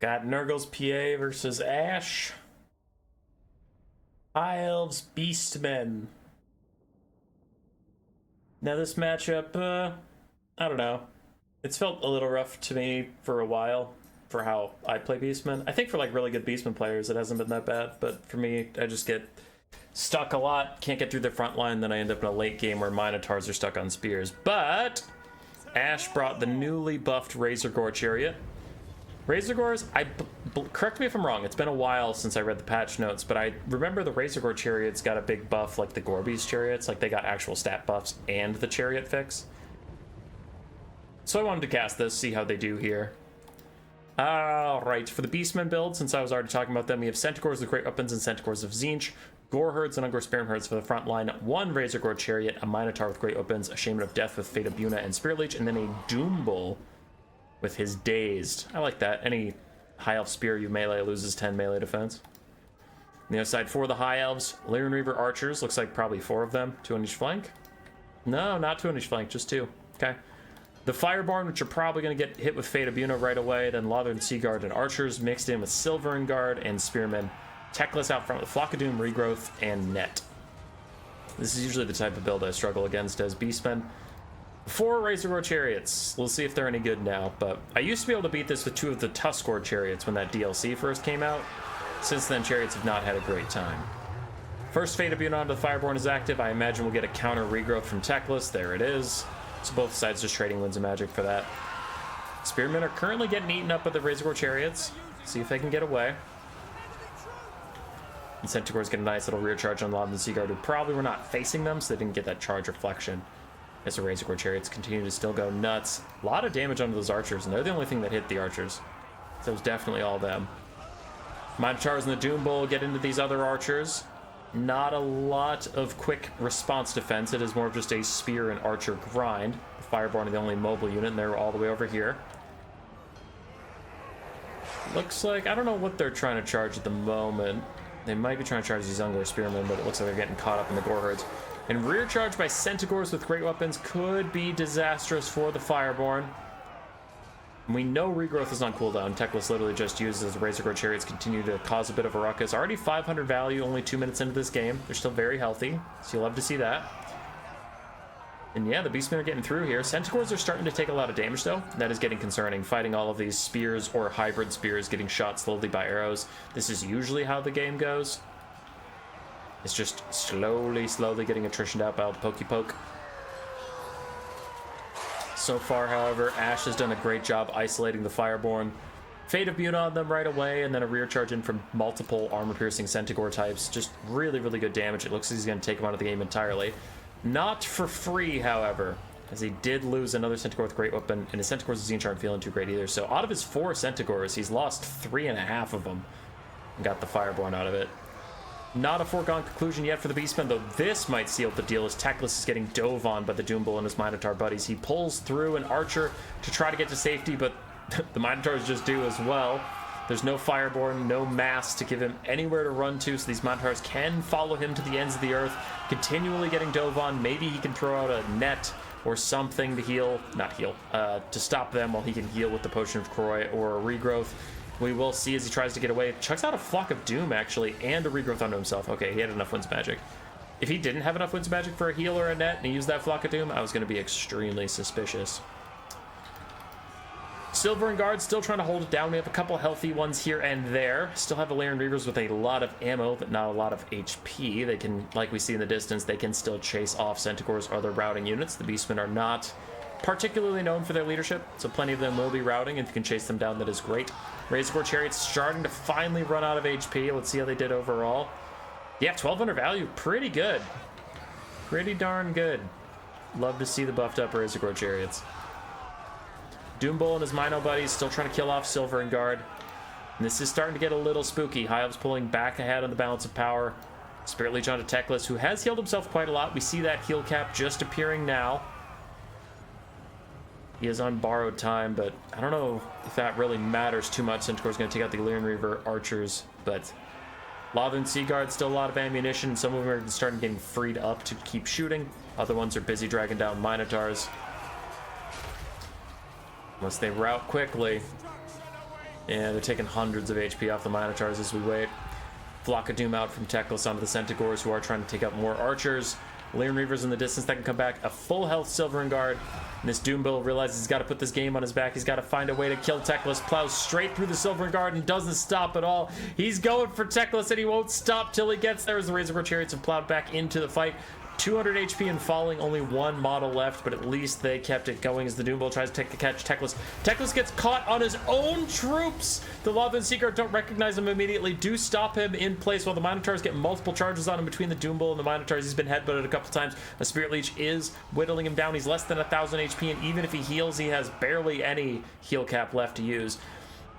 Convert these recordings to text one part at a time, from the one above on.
Got Nurgle's PA versus Ash. High Elves Beastmen. Now this matchup, I don't know. It's felt a little rough to me for a while for how I play Beastmen. I think for like really good Beastmen players it hasn't been that bad, but for me I just get stuck a lot, can't get through the front line, then I end up in a late game where Minotaurs are stuck on spears. But Ash brought the newly buffed Razor Gore Chariot. Razor Gores, correct me if I'm wrong, it's been a while since I read the patch notes, but I remember the Razor Gore Chariots got a big buff like the Gorby's Chariots, like they got actual stat buffs and the Chariot fix. So I wanted to cast this, see how they do here. Alright, for the Beastmen build, since I was already talking about them, we have Centaurs with Great Weapons and Centaurs of Tzeentch, Gore Herds and Ungor Spearman Herds for the front line, one Razor Gore Chariot, a Minotaur with Great Weapons, a Shaman of Death with Fate of Buna and Spirit Leech, and then a Doom Bull with his Dazed. I like that. Any High Elf Spear you melee loses 10 melee defense. On the other side, for the High Elves, Lyran Reaver Archers, looks like probably 4 of them, 2 on each flank. No, not 2 on each flank, just 2. Okay. The Fireborn, which are probably going to get hit with Fate of Buna right away, then Lothern Seaguard and Archers mixed in with Silverin Guard and Spearmen. Techless out front with Flock of Doom, Regrowth, and Net. This is usually the type of build I struggle against as Beastmen. 4 Razor Gore Chariots. We'll see if they're any good now, but I used to be able to beat this with 2 of the Tuskor Chariots when that DLC first came out. Since then, Chariots have not had a great time. First Fate of Buna onto the Fireborn is active. I imagine we'll get a counter Regrowth from Techless. There it is. So both sides just trading Winds of Magic for that. Spearmen are currently getting eaten up by the Razor Gore Chariots. See if they can get away. And Centaurs get a nice little rear charge on Lothern and Seaguard, who probably were not facing them, so they didn't get that charge reflection. As the Razor Gore Chariots continue to still go nuts. A lot of damage onto those Archers, and they're the only thing that hit the Archers. So it was definitely all them. Minotaurs and the Doom Bull get into these other Archers. Not a lot of quick response defense. It is more of just a Spear and Archer grind. The Fireborn are the only mobile unit, and they're all the way over here. Looks like, I don't know what they're trying to charge at the moment. They might be trying to charge these Ungor Spearmen, but it looks like they're getting caught up in the Gore Herds. And rear charge by Centaurs with Great Weapons could be disastrous for the Fireborn. We know Regrowth is on cooldown. Techless literally just uses the Razor Gore Chariots, continue to cause a bit of a ruckus. Already 500 value, only 2 minutes into this game. They're still very healthy, so you'll love to see that. And yeah, the Beastmen are getting through here. Centaurs are starting to take a lot of damage, though. That is getting concerning. Fighting all of these spears or hybrid spears, getting shot slowly by arrows. This is usually how the game goes. It's just slowly getting attritioned out by the Pokey Poke. So far, however, Ash has done a great job isolating the Fireborn. Fate of Buna on them right away, and then a rear charge in from multiple armor-piercing Centaur types. Just really good damage. It looks like he's going to take him out of the game entirely. Not for free, however, as he did lose another Centaur with Great Weapon, and his Centaurs of Tzeentch aren't feeling too great either. So out of his 4 Centaurs, he's lost 3.5 of them and got the Fireborn out of it. Not a foregone conclusion yet for the Beastmen, though this might seal the deal as Techless is getting dove on by the Doom Bull and his Minotaur buddies. He pulls through an Archer to try to get to safety, but the Minotaurs just do as well. There's no Fireborn, no mass to give him anywhere to run to, so these Minotaurs can follow him to the ends of the earth, continually getting dove on. Maybe he can throw out a net or something to heal, to stop them while he can heal with the Potion of Croy or a Regrowth. We will see as he tries to get away. Chucks out a Flock of Doom, actually, and a Regrowth onto himself. Okay, he had enough Winds of Magic. If he didn't have enough Winds of Magic for a heal or a net, and he used that Flock of Doom, I was going to be extremely suspicious. Silverin Guard still trying to hold it down. We have a couple healthy ones here and there. Still have the Lyran Reavers with a lot of ammo, but not a lot of HP. They can, like we see in the distance, they can still chase off Centaurs or other routing units. The Beastmen are not particularly known for their leadership, so plenty of them will be routing. If you can chase them down, that is great. Razor Gore Chariots starting to finally run out of HP. Let's see how they did overall. Yeah, 1200 value, pretty good. Pretty darn good. Love to see the buffed up Razor Gore Chariots. Doom Bull and his Mino buddies still trying to kill off Silverin Guard. And this is starting to get a little spooky. High Elves pulling back ahead on the balance of power. Spirit Leech onto Techless, who has healed himself quite a lot. We see that heal cap just appearing now. He is on borrowed time, but I don't know if that really matters too much. Centaur's going to take out the Lyran Reaver Archers, but Lothern Seaguard, still a lot of ammunition. Some of them are starting getting freed up to keep shooting. Other ones are busy dragging down Minotaurs. Unless they route quickly. And they're taking hundreds of HP off the Minotaurs as we wait. Flock of Doom out from Teclis onto the Centaurs, who are trying to take out more archers. Lyran Reavers in the distance that can come back. A full health Silvern Guard. And this Doom Bull realizes he's got to put this game on his back. He's got to find a way to kill Teclis. Plows straight through the Silvern Guard and doesn't stop at all. He's going for Teclis and he won't stop till he gets there as the Razorboard Chariots have plowed back into the fight. 200 HP and falling, only one model left, but at least they kept it going as the Doom Bull tries to catch Teclis. Teclis gets caught on his own troops. The Lothern Seeker don't recognize him immediately, do stop him in place while the Minotaurs get multiple charges on him between the Doom Bull and the Minotaurs. He's been headbutted a couple times. A Spirit Leech is whittling him down. He's less than 1,000 HP, and even if he heals, he has barely any heal cap left to use.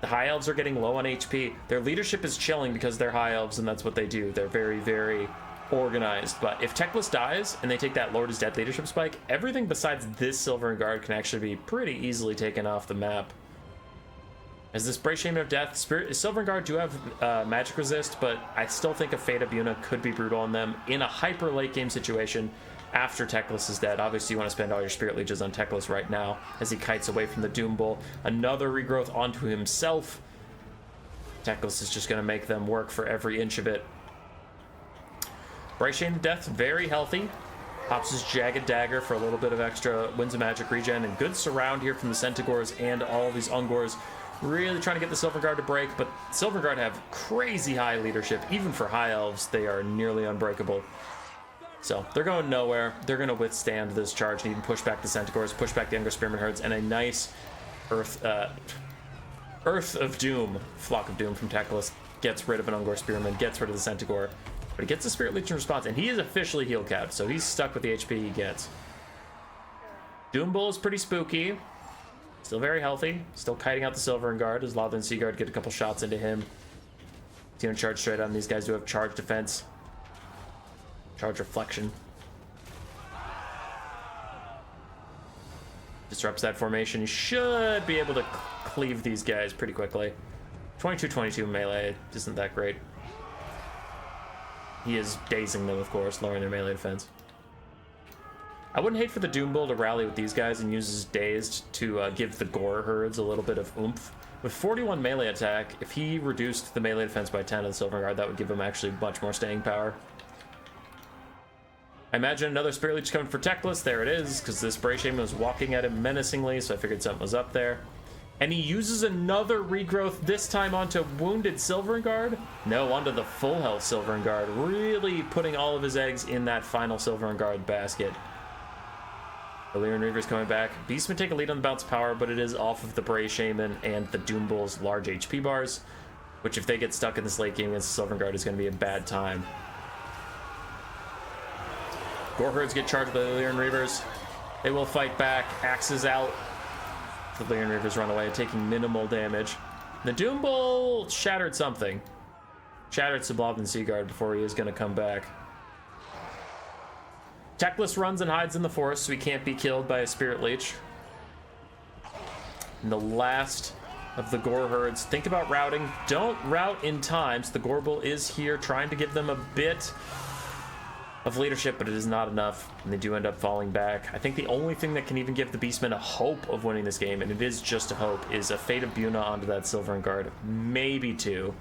The High Elves are getting low on HP. Their leadership is chilling because they're High Elves, and that's what they do. They're very, very organized. But if Teclis dies and they take that Lord is Dead leadership spike, everything besides this Silvern Guard can actually be pretty easily taken off the map. As this Bray Shaman of Death, Silvern Guard do have magic resist, but I still think a Fate of Buna could be brutal on them in a hyper late game situation after Teclis is dead. Obviously you want to spend all your Spirit Leeches on Teclis right now as he kites away from the Doom Bull. Another regrowth onto himself. Teclis is just going to make them work for every inch of it. Bray Shaman of Death, very healthy. Pops his Jagged Dagger for a little bit of extra Winds of Magic regen, and good surround here from the Centaurs and all these Ungors. Really trying to get the Silver Guard to break, but Silver Guard have crazy high leadership. Even for High Elves, they are nearly unbreakable. So they're going nowhere. They're going to withstand this charge and even push back the Centaurs, push back the Younger Spearman herds, and a nice Earth of Doom, Flock of Doom from Teclis gets rid of an Ungor Spearman, gets rid of the Centaur. But he gets a Spirit Leech in response, and he is officially heal capped, so he's stuck with the HP he gets. Doom Bull is pretty spooky. Still very healthy. Still kiting out the Silvern Guard as Lothern Sea Guard get a couple shots into him. He's going to charge straight on. These guys do have charge defense. Charge reflection. Disrupts that formation. You should be able to cleave these guys pretty quickly. 22-22 melee isn't that great. He is dazing them, of course, lowering their melee defense. I wouldn't hate for the Doom Bull to rally with these guys and use his Dazed to give the Gore herds a little bit of oomph. With 41 melee attack, if he reduced the melee defense by 10 of the Silver Guard, that would give him actually much more staying power. I imagine another Spirit Leech coming for Teclis. There it is, because this Bray Shaman was walking at him menacingly, so I figured something was up there. And he uses another regrowth, this time onto wounded Silvern Guard. No, onto the full health Silvern Guard. Really putting all of his eggs in that final Silvern Guard basket. The Lyran Reaver's coming back. Beastmen take a lead on the bounce power, but it is off of the Bray Shaman and the Doom Bull's large HP bars, which if they get stuck in this late game against the Silvern Guard is going to be a bad time. Gore herds get charged by the Lyran Reavers. They will fight back. Axes out. The Lyran Reavers run away, taking minimal damage. The Doom Bull shattered something. Shattered Sublobin Sea Guard before he is going to come back. Teclis runs and hides in the forest, so he can't be killed by a Spirit Leech. And the last of the Gore herds. Think about routing. Don't route in time. So the Gore Bull is here trying to give them a bit of leadership, but it is not enough, and they do end up falling back. I think the only thing that can even give the Beastmen a hope of winning this game, and it is just a hope, is a Fate of Buna onto that Silvern Guard. Maybe two.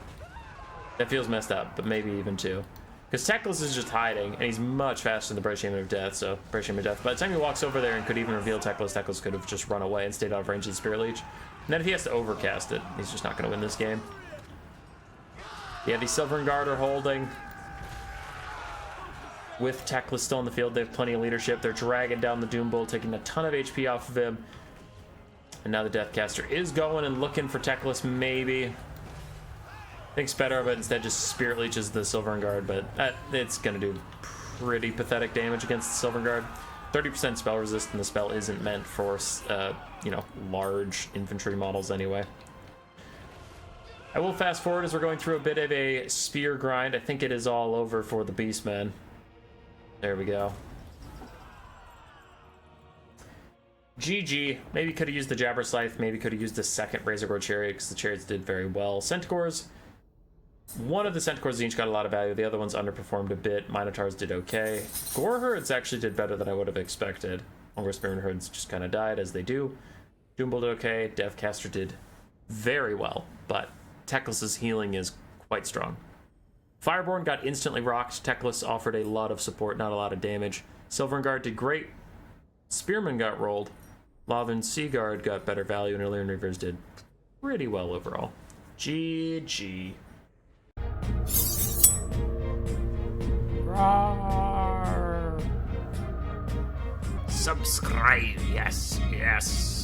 That feels messed up, but maybe even two. Because Teclis is just hiding, and he's much faster than the Bray Shaman of Death, so Bray Shaman of Death. By the time he walks over there and could even reveal Teclis, Teclis could have just run away and stayed out of range of the Spirit Leech. And then if he has to overcast it, he's just not going to win this game. Yeah, the Silvern Guard are holding. With Teclis still in the field, they have plenty of leadership. They're dragging down the Doom Bull, taking a ton of HP off of him. And now the Deathcaster is going and looking for Teclis, maybe. Thinks better, but instead just Spirit Leeches the Silvern Guard, but it's going to do pretty pathetic damage against the Silvern Guard. 30% spell resist, and the spell isn't meant for, large infantry models anyway. I will fast forward as we're going through a bit of a spear grind. I think it is all over for the Beastmen. There we go. GG. Maybe could have used the Jabber Scythe. Maybe could have used the second Razorboard Chariot because the Chariots did very well. Centaurs. One of the Centaurs each got a lot of value. The other ones underperformed a bit. Minotaurs did okay. Gore herds actually did better than I would have expected. Ungor Spearman herds just kind of died as they do. Doom Bull did okay. Deathcaster did very well, but Teclis's healing is quite strong. Fireborn got instantly rocked. Teclis offered a lot of support, not a lot of damage. Silverguard did great. Spearman got rolled. Lava and Seaguard got better value, and Illyrian Reavers did pretty well overall. GG. Roar. Subscribe, yes, yes.